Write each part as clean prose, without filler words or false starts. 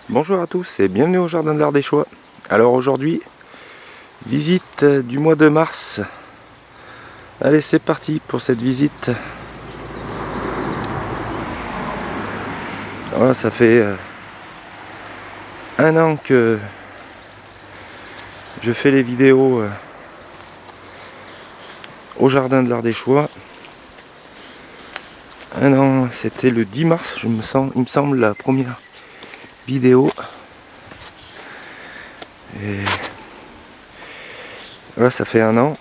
Bonjour à tous et bienvenue au Jardin de l'Ardéchois. Alors aujourd'hui, visite du mois de mars. Allez, c'est parti pour cette visite. Voilà, ça fait un an que je fais les vidéos au Jardin de l'Ardéchois. Un an, c'était le 10 mars, il me semble, la première vidéo. Et voilà, ça fait un an.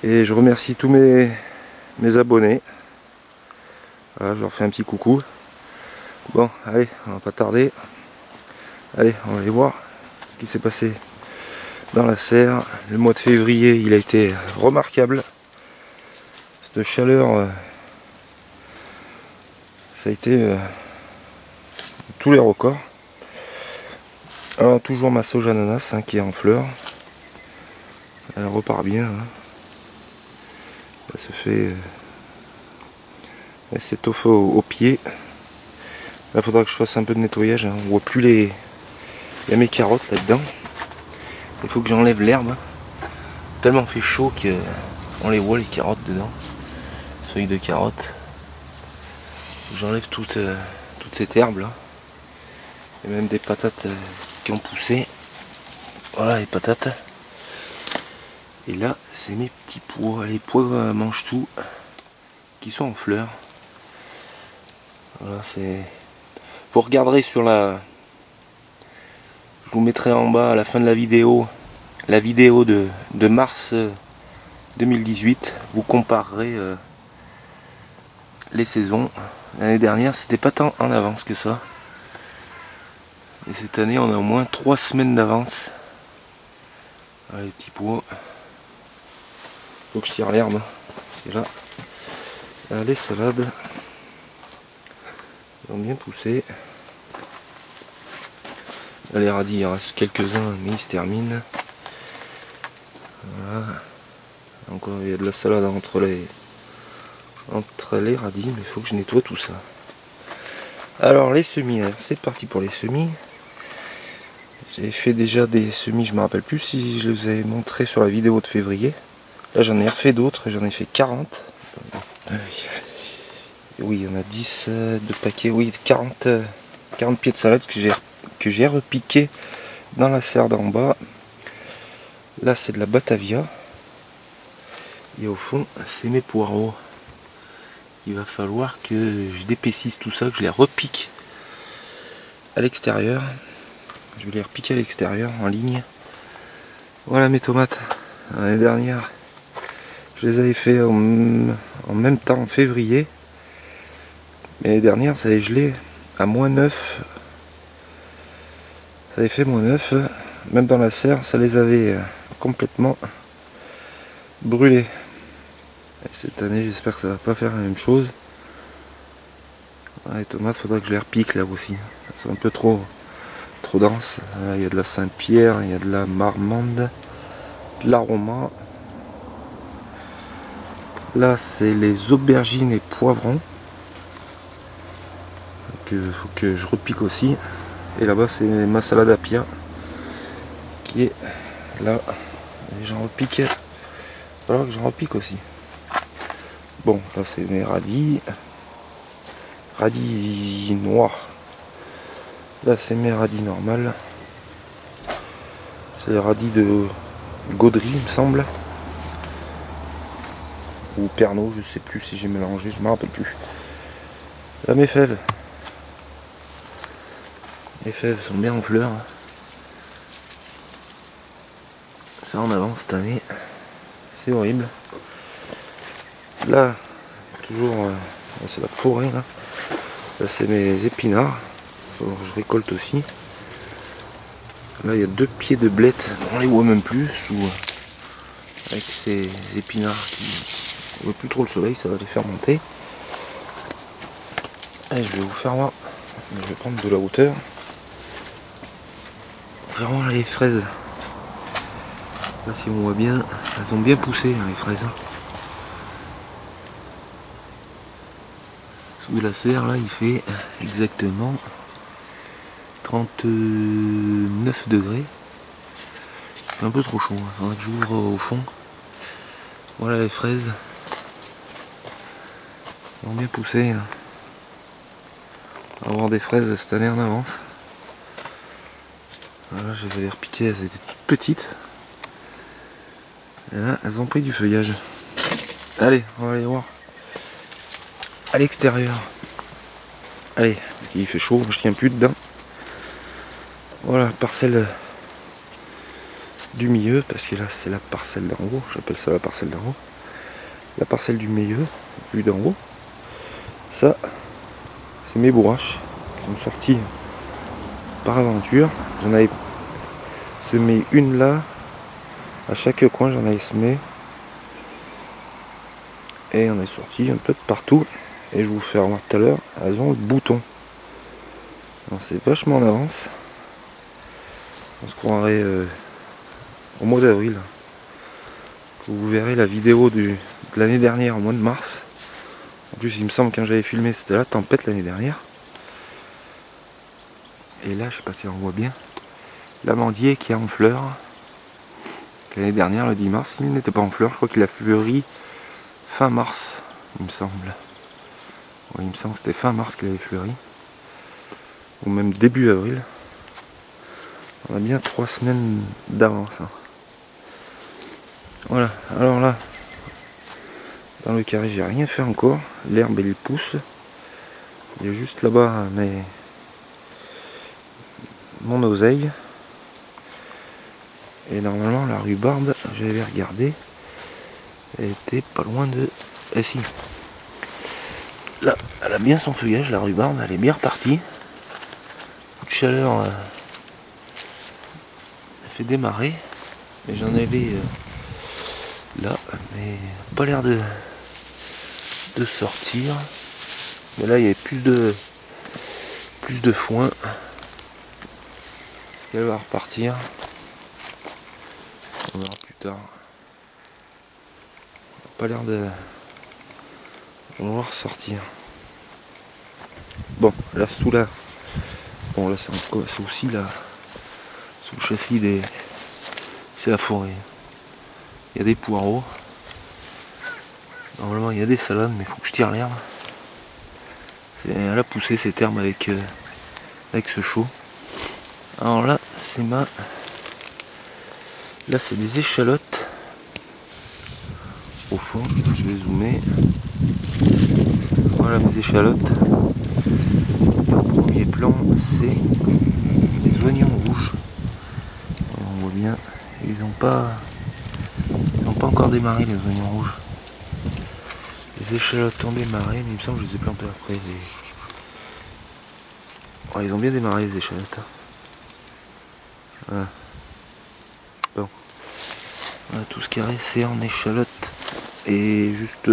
Et je remercie tous mes abonnés. Voilà, je leur fais un petit coucou. Bon, allez, on va pas tarder. Allez, on va aller voir ce qui s'est passé dans la serre. Le mois de février, il a été remarquable. Cette chaleur, ça a été tous les records. Alors toujours ma sauge ananas qui est en fleurs. Elle repart bien. Ça se fait. Elle s'étoffe au pied. Là, il faudra que je fasse un peu de nettoyage. On voit plus les. Il y a mes carottes là-dedans. Il faut que j'enlève l'herbe. Tellement fait chaud qu'on les voit les carottes dedans. Feuilles de carottes. J'enlève toute cette herbe là. Il y a même des patates qui ont poussé. Voilà les patates. Et là, c'est mes petits pois. Les pois mangent tout. Qui sont en fleurs. Voilà, c'est. Vous regarderez sur la. Je vous mettrai en bas à la fin de la vidéo de mars 2018. Vous comparerez les saisons. L'année dernière, c'était pas tant en avance que ça. Et cette année, on a au moins 3 semaines d'avance. Voilà les petits pois. Faut que je tire l'herbe. Parce que là, les salades ils ont bien poussé. Là, les radis, il en reste quelques-uns, mais ils se terminent. Voilà. Encore, il y a de la salade entre les radis, mais il faut que je nettoie tout ça. Alors, les semis, c'est parti pour les semis. J'ai fait déjà des semis, je me rappelle plus si je les avais montrés sur la vidéo de février. Là, j'en ai refait d'autres, j'en ai fait 40. Oui, il y en a 10 de paquets, oui, 40 pieds de salade que j'ai repiqué dans la serre d'en bas. Là, c'est de la Batavia. Et au fond, c'est mes poireaux. Il va falloir que je d'épaississe tout ça, que je les repique à l'extérieur. Je vais les repiquer à l'extérieur en ligne. Voilà mes tomates. L'année dernière, je les avais fait en même temps en février. Mais l'année dernière, ça avait gelé à -9. Ça avait fait -9. Même dans la serre, ça les avait complètement brûlés. Et cette année, j'espère que ça va pas faire la même chose. Les tomates, faudra que je les repique là aussi. Elles sont un peu trop denses. Là, il y a de la Saint-Pierre, il y a de la Marmande, de l'aroma. Là, c'est les aubergines et poivrons. Il faut que je repique aussi. Et là-bas, c'est ma salade à pia qui est là. Et j'en repique. Il va falloir que j'en repique aussi. Bon, là, c'est mes radis. Radis noirs. Là, c'est mes radis normales. C'est les radis de Gaudry, il me semble. Ou Pernod, je sais plus si j'ai mélangé, je me rappelle plus. Là, mes fèves. Les fèves sont bien en fleurs. Ça en avance cette année. C'est horrible. Là, toujours, c'est la forêt là. Là, c'est mes épinards. Faut que je récolte aussi. Là, il y a 2 pieds de blettes. On les voit même plus avec ces épinards qui ne voient plus trop le soleil. Ça va les faire monter. Allez, je vais vous faire voir. Je vais prendre de la hauteur. Vraiment les fraises. Là, si on voit bien, elles ont bien poussé les fraises. Sous la serre, là, il fait exactement 39 degrés. C'est un peu trop chaud, il faudrait que j'ouvre au fond. Voilà les fraises. Elles ont bien poussé. On va avoir des fraises cette année en avance. Voilà, je vais les repiquer, elles étaient toutes petites. Et là, elles ont pris du feuillage. Allez, on va aller voir à l'extérieur. Allez, il fait chaud, je tiens plus dedans. Voilà, parcelle du milieu, parce que là c'est la parcelle d'en haut, j'appelle ça la parcelle d'en haut. La parcelle du milieu, vue d'en haut. Ça, c'est mes bourraches qui sont sorties par aventure. J'en avais semé une là, à chaque coin j'en avais semé. Et on est sorti un peu de partout. Et je vous fais remarquer tout à l'heure, elles ont le bouton. C'est vachement en avance. On se croirait au mois d'avril. Vous verrez la vidéo de l'année dernière, au mois de mars. En plus, il me semble que quand j'avais filmé, c'était la tempête l'année dernière. Et là, je sais pas si on voit bien, l'amandier qui est en fleurs. L'année dernière, le 10 mars, il n'était pas en fleurs. Je crois qu'il a fleuri fin mars, il me semble. Ouais, il me semble que c'était fin mars qu'il avait fleuri. Ou même début avril. On a bien 3 semaines d'avance. Voilà, alors là, dans le carré, j'ai rien fait encore. L'herbe, elle pousse. Il y a juste là-bas mon oseille. Et normalement, la rhubarbe, j'avais regardé, elle était pas loin de... Eh si. Là, elle a bien son feuillage, la rhubarbe, elle est bien repartie. Coup de chaleur, elle fait démarrer. Et j'en avais là, mais pas l'air de sortir. Mais là, il y avait plus de foin. Est-ce qu'elle va repartir? On verra plus tard. Pas l'air de vouloir ressortir. Bon, là sous là. Bon là c'est aussi là. Sous le châssis c'est la forêt. Il y a des poireaux. Normalement il y a des salades, mais il faut que je tire l'herbe. Elle a poussé cette herbe avec ce chaud. Alors là c'est là c'est des échalotes. Au fond, je vais zoomer. Voilà mes échalotes. Et au premier plan, c'est les oignons rouges. Et on voit bien, ils n'ont pas encore démarré les oignons rouges. Les échalotes ont démarré, mais il me semble que je les ai plantés après. Ouais, ils ont bien démarré les échalotes. Voilà. Bon. Voilà, tout ce qui reste c'est en échalote. Et juste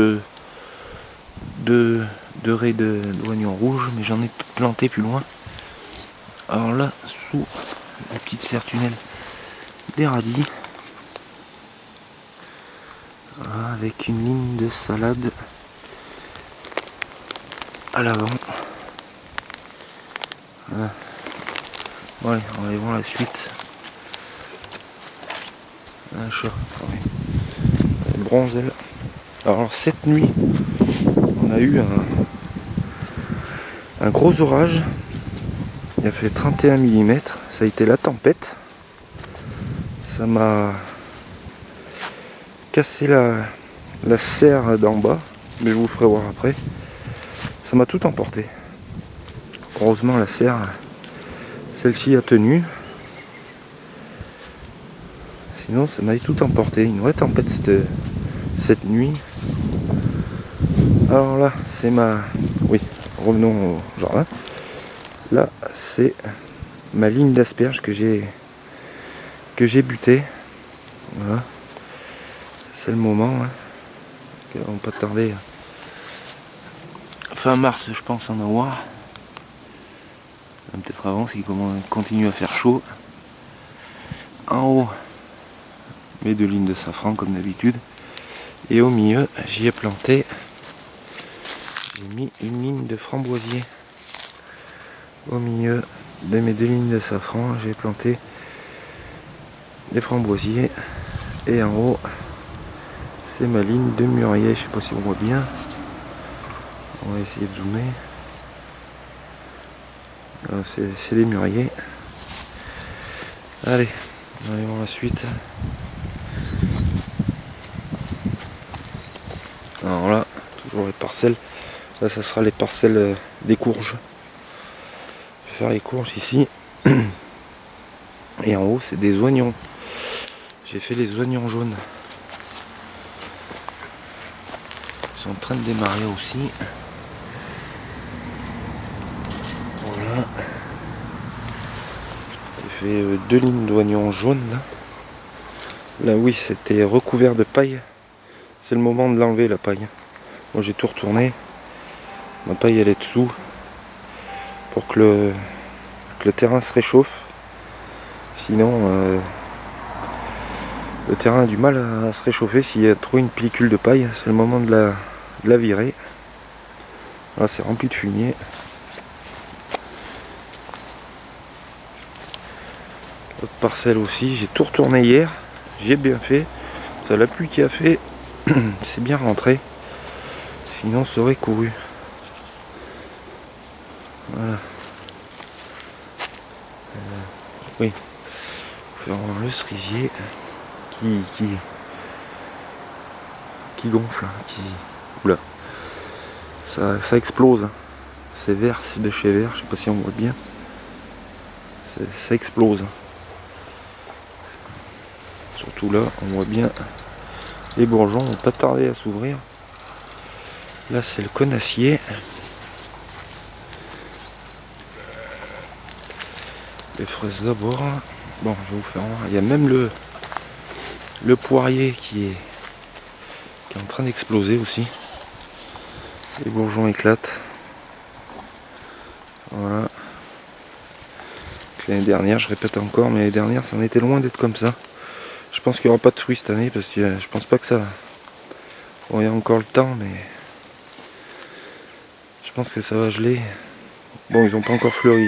deux raies d'oignons rouges, mais j'en ai planté plus loin. Alors là, sous la petite serre tunnel des radis, voilà, avec une ligne de salade à l'avant. Voilà. Bon allez, on va aller voir la suite. Un chat, ouais. Bronzelle. Alors cette nuit, on a eu un gros orage. Il a fait 31 mm. Ça a été la tempête. Ça m'a cassé la serre d'en bas. Mais je vous ferai voir après. Ça m'a tout emporté. Heureusement la serre, celle-ci a tenu. Sinon ça m'avait tout emporté. Une vraie tempête cette nuit. Alors là, c'est oui, revenons au jardin. Là, c'est ma ligne d'asperges que j'ai buté. Voilà. C'est le moment. Hein. On va pas tarder. Fin mars, je pense en avoir. Peut-être avant, s'il continue à faire chaud. En haut, mes 2 lignes de safran comme d'habitude. Et au milieu, j'y ai planté. J'ai mis une ligne de framboisier au milieu. de mes 2 lignes de safran, j'ai planté des framboisiers. Et en haut, c'est ma ligne de mûrier. Je sais pas si on voit bien. On va essayer de zoomer. C'est les mûriers. Allez, on va voir la suite. Alors là, toujours les parcelles. Ça sera les parcelles des courges. Je vais faire les courges ici. Et en haut, c'est des oignons. J'ai fait les oignons jaunes. Ils sont en train de démarrer aussi. Voilà. J'ai fait 2 lignes d'oignons jaunes là. Là oui, c'était recouvert de paille. C'est le moment de l'enlever la paille. Moi j'ai tout retourné. Ma paille elle est dessous. Pour que le terrain se réchauffe. Sinon le terrain a du mal à se réchauffer s'il y a trop une pellicule de paille. C'est le moment de la virer. Là c'est rempli de fumier. L'autre parcelle aussi, j'ai tout retourné hier. J'ai bien fait. C'est la pluie qui a fait. C'est bien rentré. Sinon ça aurait couru. Voilà. Oui. Faut faire voir le cerisier qui gonfle. Oula. Ça explose. C'est vert, c'est de chez vert. Je sais pas si on voit bien. Ça explose. Surtout là, on voit bien les bourgeons n'ont pas tardé à s'ouvrir. Là, c'est le conassier. Les fraises d'abord. Bon, je vais vous faire voir. Il y a même le poirier qui est en train d'exploser aussi. Les bourgeons éclatent. Voilà. L'année dernière, je répète encore, mais l'année dernière, ça en était loin d'être comme ça. Je pense qu'il n'y aura pas de fruits cette année parce que je pense pas que ça. Bon, il y a encore le temps, mais je pense que ça va geler. Bon, ils n'ont pas encore fleuri.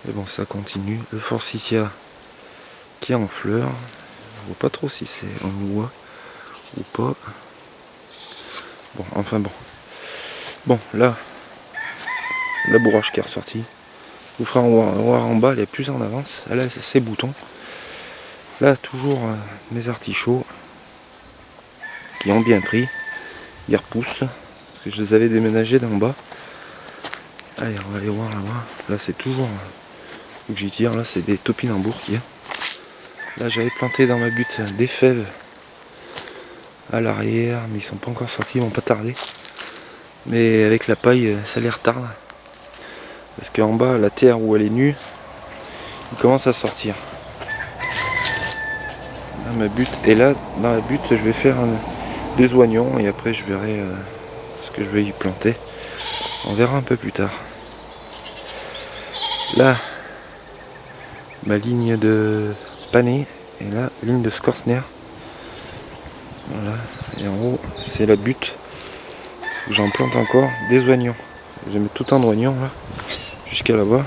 Mais bon, ça continue. Le forsythia qui est en fleurs. Je vois pas trop si c'est en voie ou pas. Bon, enfin bon. Bon, là, la bourrache qui est ressortie. Je vous ferai voir en bas, elle est plus en avance. Là, c'est ses boutons. Là, toujours mes artichauts qui ont bien pris. Ils repoussent. Parce que je les avais déménagés d'en bas. Allez, on va aller voir là-bas. Là, c'est toujours. Faut que j'y tire. Là, c'est des topinambours qu'il y a. Là, j'avais planté dans ma butte des fèves à l'arrière, mais ils sont pas encore sortis, ils vont pas tarder. Mais avec la paille, ça les retarde. Parce qu'en bas, la terre où elle est nue, il commence à sortir. Là, ma butte. Et là, dans la butte, je vais faire des oignons et après, je verrai ce que je vais y planter. On verra un peu plus tard. Là, ma ligne de panais et là, ligne de Scorsner. Voilà. Et en haut, c'est la butte. J'en plante encore des oignons. Je vais mettre tout un oignon là, jusqu'à là-bas.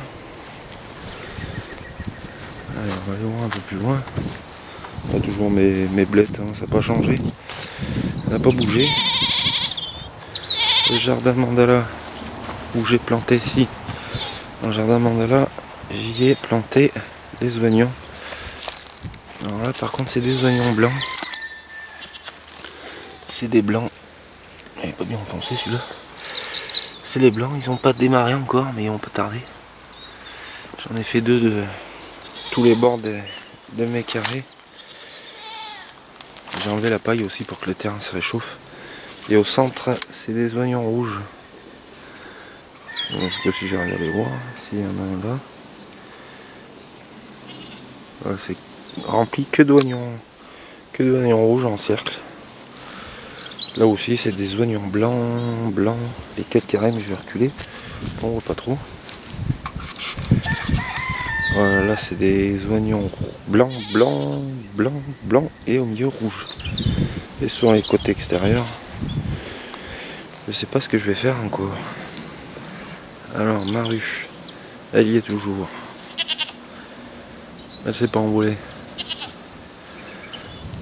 Allez, on va aller voir un peu plus loin. Là, toujours mes blettes, hein, ça n'a pas changé. Ça n'a pas bougé. Le jardin mandala où j'ai planté ici. Dans le jardin mandala, j'y ai planté des oignons. Alors là, par contre, c'est des oignons blancs. C'est des blancs. Il n'est pas bien enfoncé celui-là. C'est les blancs, ils n'ont pas démarré encore, mais ils vont pas tarder. J'en ai fait 2 de tous les bords de mes carrés. J'ai enlevé la paille aussi pour que le terrain se réchauffe. Et au centre, c'est des oignons rouges. Bon, je sais pas si j'arrive à les voir. S'il y en a un là. Voilà, c'est rempli que d'oignons rouges en cercle. Là aussi, c'est des oignons blancs. Les 4 carrés, mais je vais reculer. On voit pas trop. Voilà, là, c'est des oignons blancs et au milieu rouge. Et sur les côtés extérieurs, je sais pas ce que je vais faire encore. Alors, ma ruche, Elle y est toujours. Elle s'est pas envolée.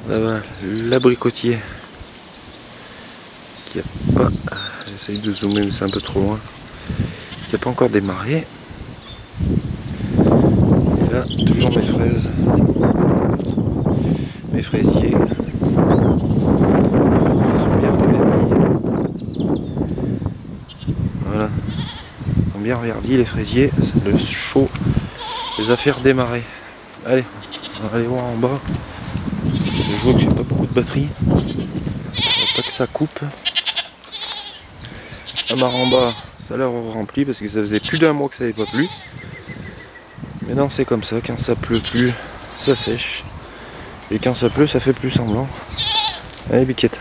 Là-bas, l'abricotier qui a pas. J'essaye de zoomer mais c'est un peu trop loin. Qui a pas encore démarré. Et là, toujours mes fraises. Mes fraisiers. Ils sont bien reverdis. Voilà. Ils sont bien reverdis les fraisiers. C'est le chaud les a fait redémarrer. Allez, on va aller voir en bas. Je vois que j'ai pas beaucoup de batterie. Faut pas que ça coupe. La mare en bas, ça a l'air rempli parce que ça faisait plus d'un mois que ça n'avait pas plu. Mais non, c'est comme ça, quand ça pleut plus, ça sèche. Et quand ça pleut, ça fait plus semblant. Allez, biquette.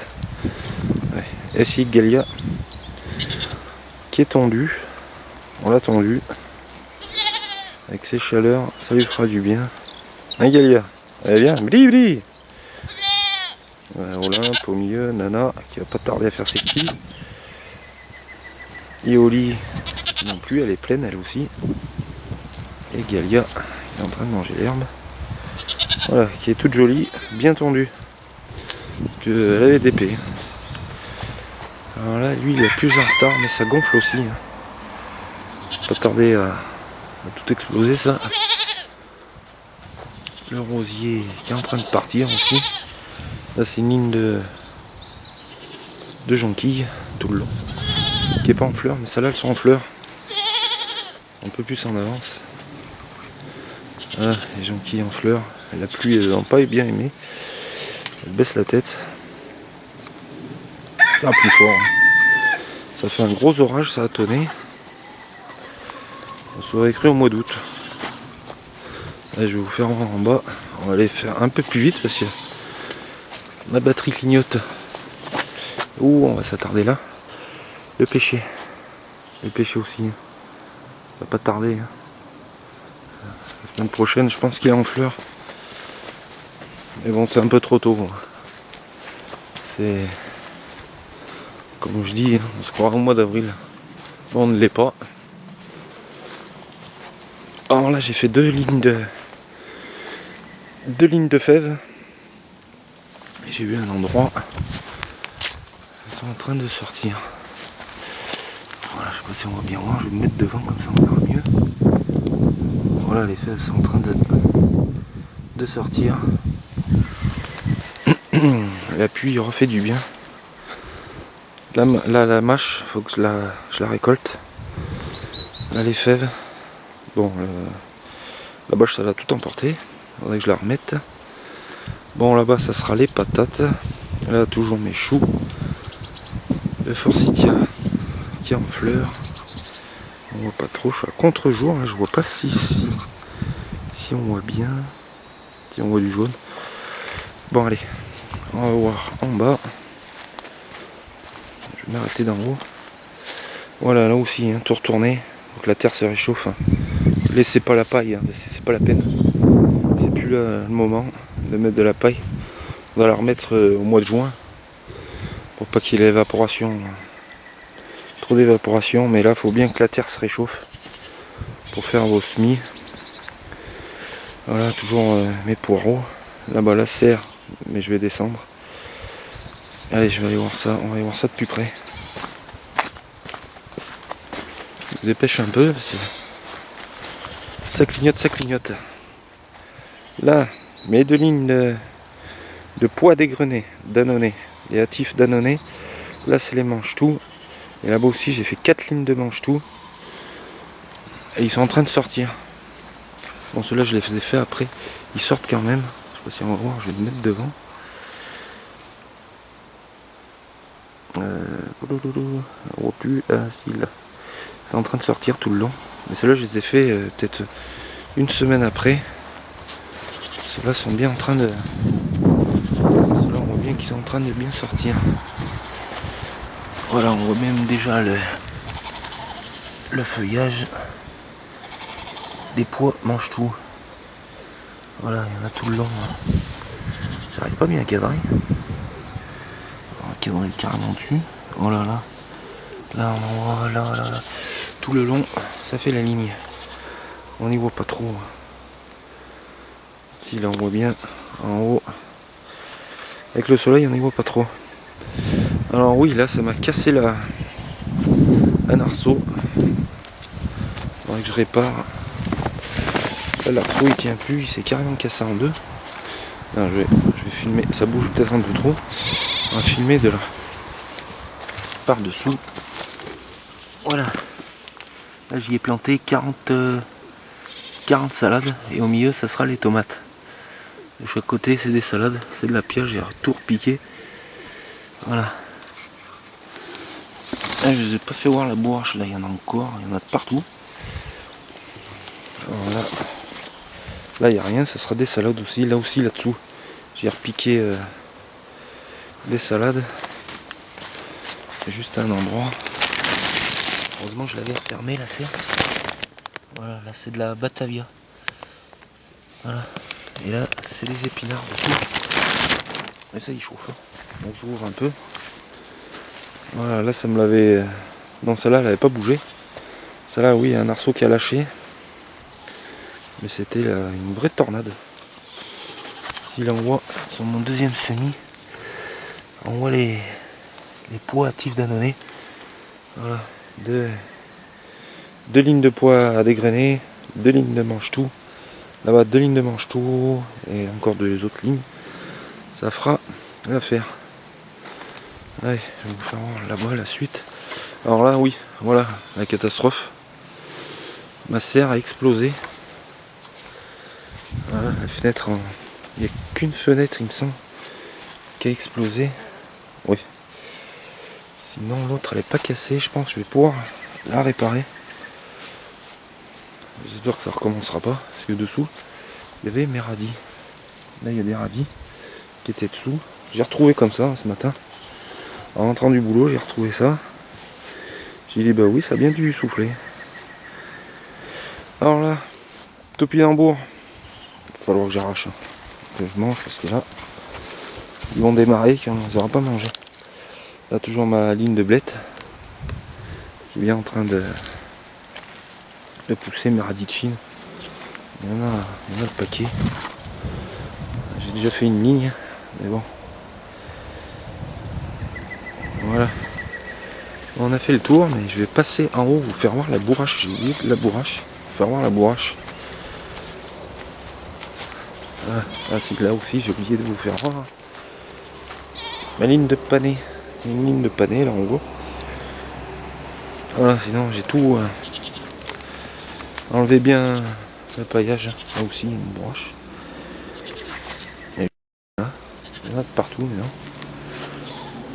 Ouais. SI Galia qui est tendu. On l'a tendu. Avec ses chaleurs, ça lui fera du bien. Hein, Galia? Allez, viens, bli bli. Olympe au milieu, Nana qui va pas tarder à faire ses petits. Ioli non plus, elle est pleine elle aussi. Et Galia qui est en train de manger l'herbe. Voilà, qui est toute jolie, bien tendue. Elle avait des P. Alors là, lui il est plus en retard, mais ça gonfle aussi. Pas tarder à tout exploser ça. Le rosier qui est en train de partir aussi. Là c'est une ligne de jonquilles tout le long. Qui est pas en fleurs, mais celles-là elles sont en fleurs. Un peu plus en avance. Voilà, les jonquilles en fleurs. La pluie elles n'ont pas bien aimé. Elle baisse la tête. Ça a plus fort. Hein. Ça fait un gros orage, ça a tonné. On s'aurait cru au mois d'août. Là, je vais vous faire voir en bas. On va aller faire un peu plus vite parce que la batterie clignote. Ouh, on va s'attarder là. Le pêcher. Le pêcher aussi. Ça va pas tarder. La semaine prochaine, je pense qu'il est en fleurs. Mais bon, c'est un peu trop tôt. C'est... Comme je dis, on se croira au mois d'avril. Bon, on ne l'est pas. Alors là, j'ai fait deux lignes de fèves. Et j'ai vu un endroit. Elles sont en train de sortir. Voilà, je sais pas si on va bien voir. Je vais me mettre devant comme ça on verra mieux. Voilà, les fèves sont en train de sortir. La pluie aura fait du bien. Là, la mâche, faut que je la récolte. Là, les fèves. Bon, la bâche, ça l'a tout emporté. Il faudrait que je la remette. Bon, là-bas, ça sera les patates. Là, toujours mes choux. Le forsythia qui est en fleurs. On voit pas trop. Je suis à contre-jour. Hein, je vois pas si on voit bien. Si on voit du jaune. Bon, allez. On va voir en bas. Je vais m'arrêter d'en haut. Voilà, là aussi, hein, tout retourné. Donc la terre se réchauffe. Hein. Laissez pas la paille, hein, c'est pas la peine. C'est plus le moment de mettre de la paille. On va la remettre au mois de juin. Pour pas qu'il y ait l'évaporation. Trop d'évaporation. Mais là, il faut bien que la terre se réchauffe. Pour faire vos semis. Voilà, toujours mes poireaux. Là-bas, la serre. Mais je vais descendre. Allez, je vais aller voir ça. On va aller voir ça de plus près. Je vous dépêche un peu parce que ça clignote, ça clignote. Là, mes deux lignes de pois dégrenés, d'annonés, les hâtifs d'annonés. Là, c'est les manches-tout. Et là-bas aussi, j'ai fait 4 lignes de manches-tout. Et ils sont en train de sortir. Bon, ceux-là, je les ai fait après. Ils sortent quand même. Je sais pas si on va voir, je vais me mettre devant. On voit plus. Ah, si, là. C'est en train de sortir tout le long. Mais ceux-là, je les ai fait peut-être une semaine après. Ceux-là sont bien en train de... Ceux-là, on voit bien qu'ils sont en train de bien sortir. Voilà, on voit même déjà le feuillage des pois mange-tout. Voilà, il y en a tout le long. J'arrive pas bien à cadrer. On va cadrer carrément dessus. Oh là là. Là, on voit, là. Tout le long, ça fait la ligne. On n'y voit pas trop. Si là on voit bien en haut. Avec le soleil on n'y voit pas trop. Alors oui, là ça m'a cassé un arceau. Il faudrait que je répare. Là l'arceau il tient plus, il s'est carrément cassé en deux. Là, je vais filmer, ça bouge peut-être un peu trop. On va filmer de là par dessous. Voilà. Là j'y ai planté 40 salades et au milieu ça sera les tomates. De chaque côté c'est des salades, c'est de la pierre, j'ai tout repiqué. Voilà. Là je vous ai pas fait voir la bourrache, là il y en a encore, il y en a de partout. Voilà. Là il n'y a rien, ça sera des salades aussi, là dessous. J'ai repiqué des salades. C'est juste un endroit. Heureusement je l'avais refermé la serre. Voilà, là c'est de la batavia. Voilà. Et là c'est les épinards dessous. Et ça il chauffe. Donc j'ouvre un peu. Voilà, là ça me l'avait. Non, celle-là elle n'avait pas bougé. Celle-là oui, il y a un arceau qui a lâché. Mais c'était une vraie tornade. Si là on voit sur mon deuxième semis, on voit les pois actifs d'annonay. Voilà. Deux lignes de pois à dégrainer, 2 lignes de mange-tout. Là-bas 2 lignes de mange-tout et encore 2 autres lignes. Ça fera l'affaire. Allez, je vais vous faire voir là-bas la suite. Alors là, oui, voilà la catastrophe. Ma serre a explosé. Voilà, la fenêtre, il n'y a qu'une fenêtre, il me semble, qui a explosé. Oui. Sinon, l'autre, elle n'est pas cassée. Je pense que je vais pouvoir la réparer. J'espère que ça ne recommencera pas. Parce que dessous, il y avait mes radis. Là, il y a des radis qui étaient dessous. J'ai retrouvé comme ça ce matin. En rentrant du boulot, j'ai retrouvé ça. J'ai dit, bah oui, ça a bien dû souffler. Alors là, topinambour. Il va falloir que j'arrache. Que je mange parce que là, ils vont démarrer, qu'on ne les aura pas mangé. Là, toujours ma ligne de blettes qui est bien en train de pousser mes radis de Chine. Il y en a le paquet. J'ai déjà fait une ligne, mais bon. Voilà. On a fait le tour, mais je vais passer en haut, vous faire voir la bourrache. J'ai oublié la bourrache. Faire voir la bourrache. Voilà. Ah, c'est là aussi, j'ai oublié de vous faire voir. Ma ligne de panais. Une ligne de panais là en haut. Voilà, sinon j'ai tout enlevé bien le paillage. Là aussi, une bourrache. Et là, il y en a de partout, mais non.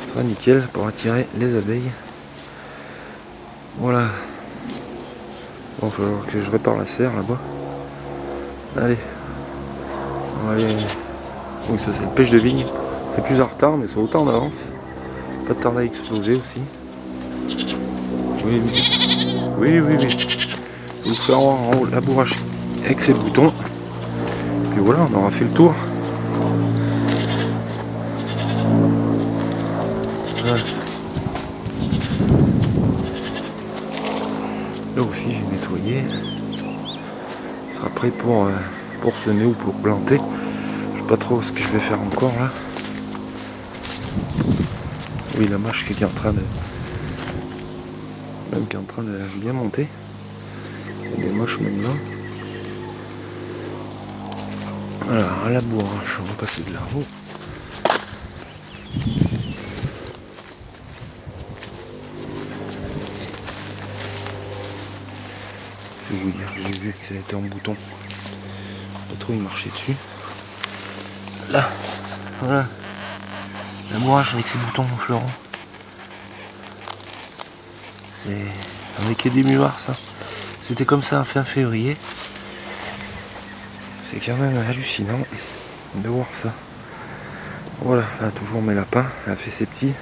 Ça sera nickel pour attirer les abeilles. Voilà. Bon, il va falloir que je répare la serre là-bas. Allez. On va aller. Oui, ça c'est le pêche de vigne. C'est plus en retard, mais c'est autant en avance. Pas de tarder à exploser aussi. Oui. Je vais vous faire voir en haut la bourrache avec ses boutons. Puis voilà, on aura fait le tour. Voilà. Là aussi j'ai nettoyé. Ça sera prêt pour semer ou pour planter. Je sais pas trop ce que je vais faire encore là. Oui, la mâche qui est en train de bien monter. Il y a des moches même là. Alors à la bourrache, on va passer de là-haut. C'est vous dire que j'ai vu que ça était en bouton. Pas trop y marcher dessus. Là, voilà. La bourrache avec ses boutons fleurons. C'est avec des début mars, ça. C'était comme ça fin février. C'est quand même hallucinant de voir ça. Voilà, là toujours mes lapins, elle a fait ses petits.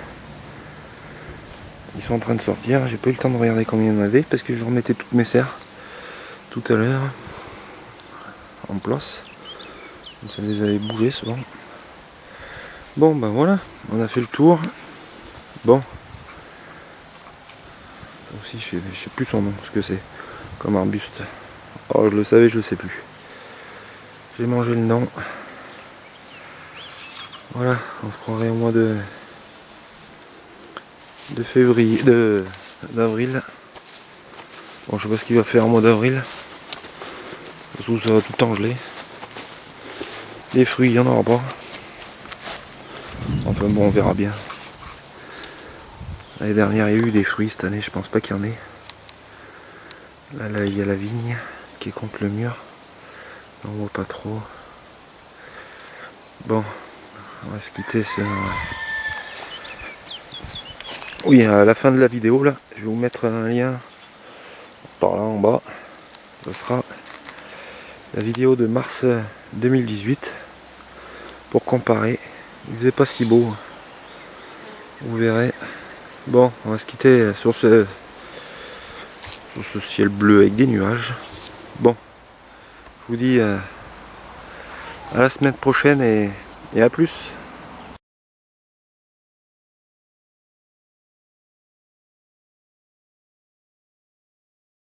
Ils sont en train de sortir, j'ai pas eu le temps de regarder combien il y en avait parce que je remettais toutes mes serres tout à l'heure en place. Ça les avait bougés souvent. Bon ben voilà, on a fait le tour. Bon. Ça aussi je sais plus son nom, ce que c'est comme arbuste. Oh, je le savais, je le sais plus. J'ai mangé le nom. Voilà, on se croirait au mois de février, d'avril. Bon, je sais pas ce qu'il va faire au mois d'avril. Ça va tout le temps geler. Les fruits, il n'y en aura pas. Enfin bon, on verra bien. L'année dernière, il y a eu des fruits. Cette année, je pense pas qu'il y en ait. Là, il y a la vigne qui est contre le mur. On voit pas trop. Bon, on va se quitter. Oui, à la fin de la vidéo, là, je vais vous mettre un lien par là en bas. Ce sera la vidéo de mars 2018 pour comparer. Il faisait pas si beau. Vous verrez. Bon, on va se quitter sur ce ciel bleu avec des nuages. Bon, je vous dis à la semaine prochaine et à plus.